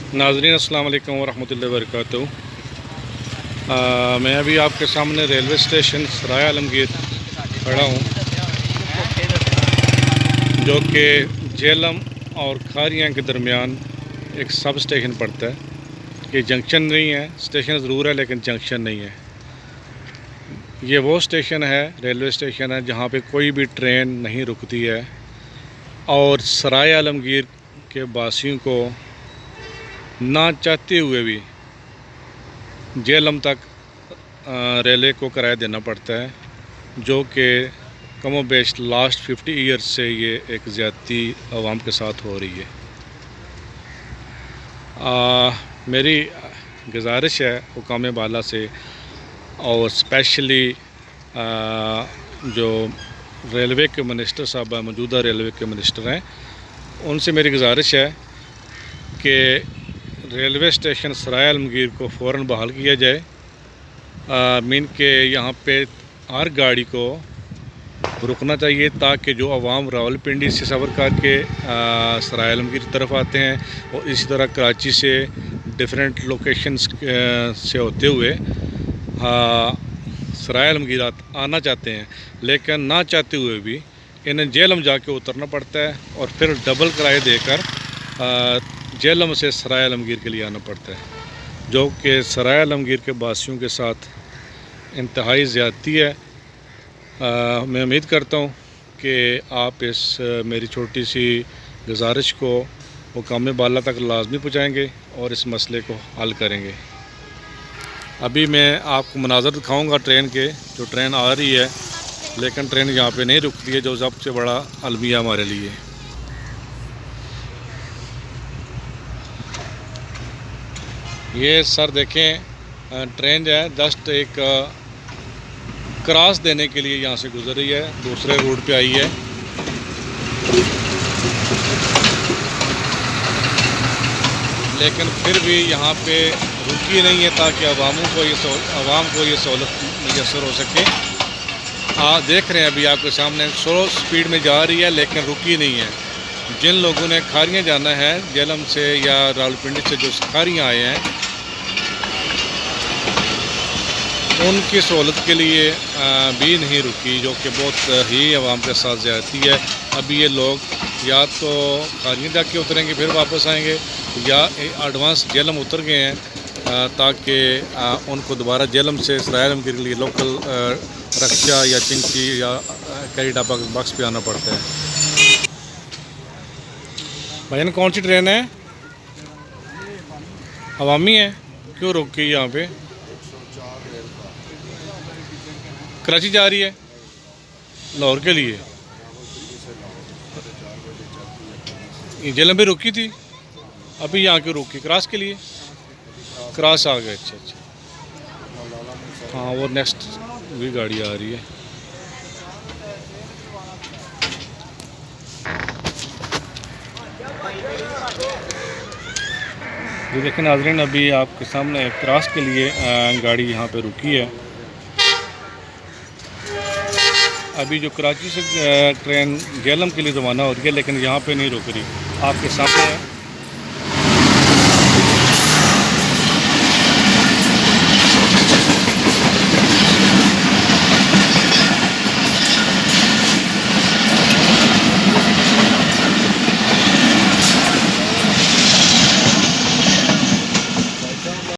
नाज़रीन अस्सलाम वालेकुम वरहमतुल्लाहि वबरकातुहू। मैं अभी आपके सामने रेलवे स्टेशन सराय आलमगीर खड़ा हूँ, जो कि झेलम और खारियाँ के दरमियान एक सब स्टेशन पड़ता है। ये जंक्शन नहीं है, स्टेशन ज़रूर है लेकिन जंक्शन नहीं है। ये वो स्टेशन है, रेलवे स्टेशन है जहाँ पे कोई भी ट्रेन नहीं रुकती है और सराय आलमगीर के वासियों को ना चाहते हुए भी झेलम तक रेलवे को किराया देना पड़ता है, जो कि कमो बेश लास्ट 50 ईयर्स से ये एक ज़्यादती आवाम के साथ हो रही है। मेरी गुजारिश है हुकाम बाला से और स्पेशली जो रेलवे के मिनिस्टर साहब हैं, मौजूदा रेलवे के मिनिस्टर हैं, उनसे मेरी गुजारिश है कि रेलवे स्टेशन सराय आलमगीर को फ़ौरन बहाल किया जाए। मीन के यहाँ पे हर गाड़ी को रुकना चाहिए ताकि जो आवाम रावलपिंडी से सफ़र करके सराय आलमगीर की तरफ आते हैं और इसी तरह कराची से डिफरेंट लोकेशंस से होते हुए सराय आलमगीर आना चाहते हैं, लेकिन ना चाहते हुए भी इन्हें झेलम जाके उतरना पड़ता है और फिर डबल किराया देकर झेलम से सराय आलमगीर के लिए आना पड़ता है, जो कि सराय आलमगीर के वासियों के साथ इंतहाई ज़्यादती है। मैं उम्मीद करता हूँ कि आप इस मेरी छोटी सी गुजारिश को हुकाम बाला तक लाजमी पहुँचाएँगे और इस मसले को हल करेंगे। अभी मैं आपको मनाज़र दिखाऊँगा ट्रेन के, जो ट्रेन आ रही है लेकिन ट्रेन यहाँ पे नहीं रुकती है, जो सबसे बड़ा अलमिया हमारे लिए। ये सर देखें, ट्रेन जो है जस्ट एक क्रॉस देने के लिए यहाँ से गुजर रही है, दूसरे रूट पे आई है। लेकिन फिर भी यहाँ पे रुकी नहीं है ताकि आवाम को ये सहूलत मैसर हो सके। देख रहे हैं अभी आपके सामने स्लो स्पीड में जा रही है लेकिन रुकी नहीं है। जिन लोगों ने खारियाँ जाना है झेलम से या रावलपिंडी से, जो खारियाँ आए हैं, उनकी सहूलत के लिए भी नहीं रुकी, जो कि बहुत ही आवाम के साथ ज़्यादती है। अभी ये लोग या तो खारियाँ जाके उतरेंगे फिर वापस आएंगे, या एडवांस झेलम उतर गए हैं ताकि उनको दोबारा झेलम से सराय आलमगीर के लिए लोकल रक्षा या चिंकी या कैरीडा बक्स पे आना पड़ता है। भाईजान कौन सी ट्रेन है? अवामी है, क्यों रोक के यहाँ पे? कराची जा रही है लाहौर के लिए। झेलम भी रुकी थी, अभी यहाँ क्यों रुकी? क्रॉस के लिए, क्रॉस आ गए। अच्छा हाँ, वो नेक्स्ट भी गाड़ी आ रही है। ये देखें नाज़रीन, अभी आपके सामने क्रॉस के लिए गाड़ी यहाँ पे रुकी है। अभी जो कराची से ट्रेन झेलम के लिए रवाना हो रही है लेकिन यहाँ पे नहीं रुक रही, आपके सामने है।